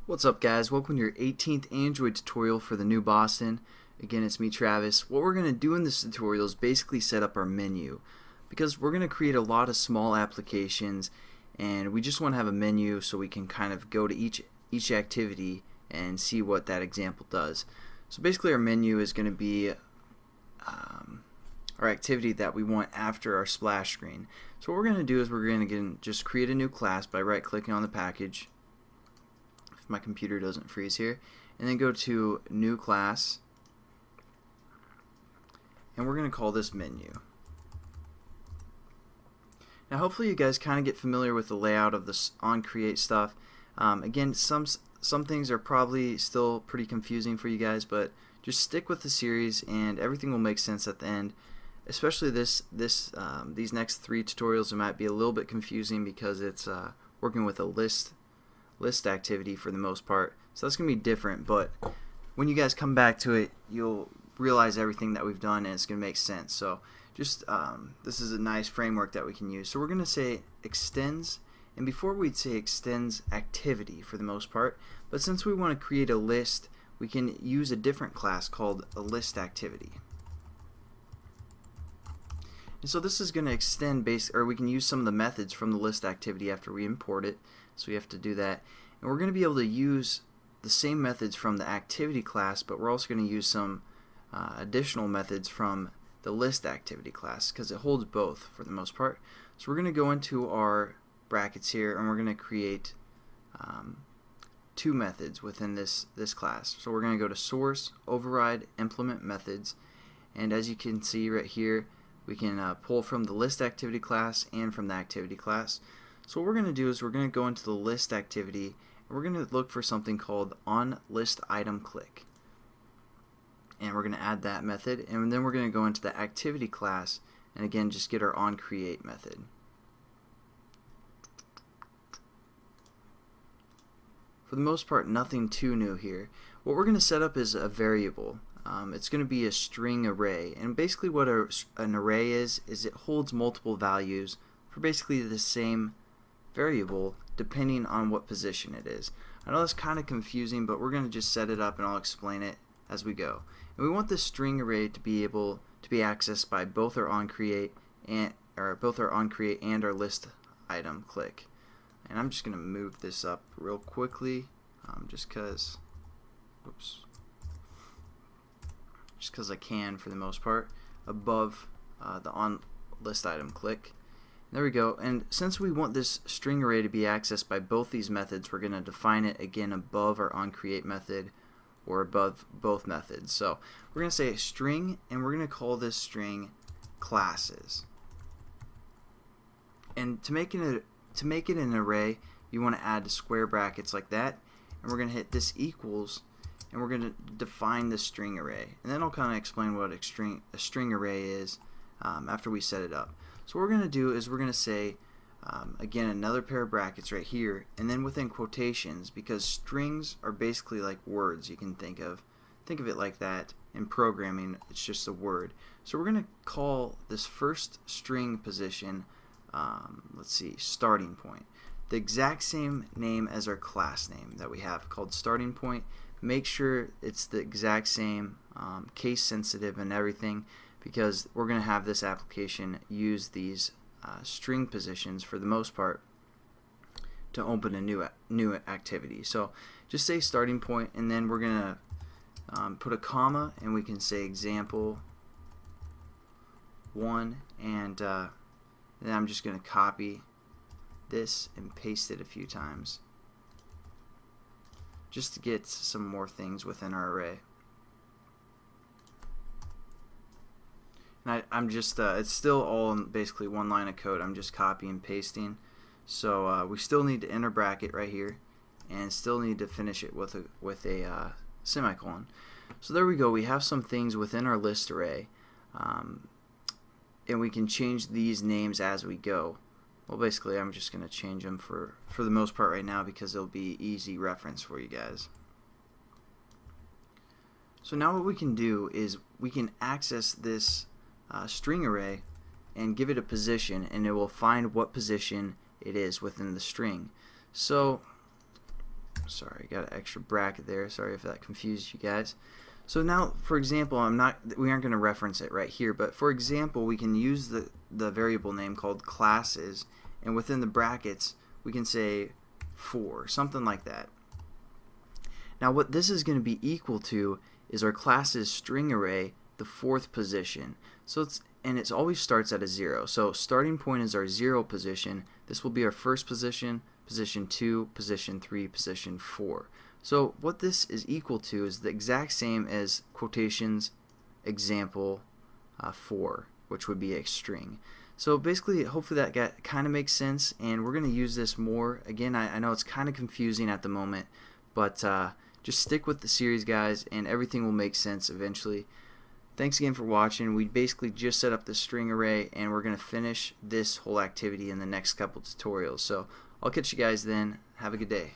What's up, guys? Welcome to your 18th Android tutorial for the new Boston. Again, it's me, Travis. What we're going to do in this tutorial is basically set up our menu, because we're going to create a lot of small applications and we just want to have a menu so we can kind of go to each activity and see what that example does. So basically our menu is going to be our activity that we want after our splash screen. So what we're going to do is we're going to just create a new class by right clicking on the package, my computer doesn't freeze here, and then go to new class, and we're going to call this menu. Now hopefully you guys kind of get familiar with the layout of this onCreate stuff. Again, some things are probably still pretty confusing for you guys, but just stick with the series and everything will make sense at the end. Especially these next three tutorials, it might be a little bit confusing because it's working with a list activity for the most part, so that's gonna be different, but when you guys come back to it you'll realize everything that we've done and it's gonna make sense. So just this is a nice framework that we can use. So we're gonna say extends, and before we'd say extends activity for the most part, but since we want to create a list we can use a different class called a ListActivity. And so this is going to extend or we can use some of the methods from the ListActivity after we import it. So we have to do that. And we're going to be able to use the same methods from the activity class, but we're also going to use some additional methods from the ListActivity class because it holds both for the most part. So we're going to go into our brackets here and we're going to create two methods within this class. So we're going to go to source, override, implement methods, and as you can see right here we can pull from the ListActivity class and from the activity class. So what we're going to do is we're going to go into the ListActivity and we're going to look for something called onListItemClick, and we're going to add that method, and then we're going to go into the activity class and again just get our onCreate method. For the most part, nothing too new here. What we're going to set up is a variable. It's going to be a string array, and basically what an array is it holds multiple values for basically the same variable depending on what position it is. I know that's kind of confusing, but we're going to just set it up and I'll explain it as we go. And we want this string array to be able to be accessed by both our onCreate and our ListItemClick. And I'm just going to move this up real quickly just because I can for the most part, above the onListItemClick. There we go. And since we want this string array to be accessed by both these methods, we're going to define it again above our onCreate method or above both methods. So we're going to say string, and we're going to call this string classes. And to make it an array, you want to add square brackets like that, and we're going to hit this equals, and we're going to define the string array, and then I'll kind of explain what a string array is after we set it up. So what we're going to do is we're going to say again another pair of brackets right here, and then within quotations, because strings are basically like words. You can think of it like that. In programming it's just a word. So we're going to call this first string position let's see, starting point, the exact same name as our class name that we have called starting point. Make sure it's the exact same, case sensitive and everything, because we're going to have this application use these string positions for the most part to open a new activity. So just say starting point, and then we're going to put a comma, and we can say example 1, and then I'm just going to copy this and paste it a few times just to get some more things within our array. And I'm just it's still all in basically one line of code. I'm just copying and pasting. So we still need to enter bracket right here, and still need to finish it with a semicolon. So there we go. We have some things within our list array, and we can change these names as we go. Well, basically I'm just going to change them for the most part right now because it'll be easy reference for you guys. So now what we can do is we can access this string array and give it a position, and it will find what position it is within the string. So sorry, got an extra bracket there. Sorry if that confused you guys. So now, for example, we aren't going to reference it right here, but for example, we can use the variable name called classes, and within the brackets, we can say 4, something like that. Now, what this is going to be equal to is our class's string array, the 4th position. So it always starts at a 0. So starting point is our 0 position. This will be our first position, position 2, position 3, position 4. So what this is equal to is the exact same as quotations example 4, which would be a string. So basically, hopefully that kind of makes sense, and we're going to use this more. Again, I know it's kind of confusing at the moment, but just stick with the series, guys, and everything will make sense eventually. Thanks again for watching. We basically just set up the string array, and we're going to finish this whole activity in the next couple tutorials. So I'll catch you guys then. Have a good day.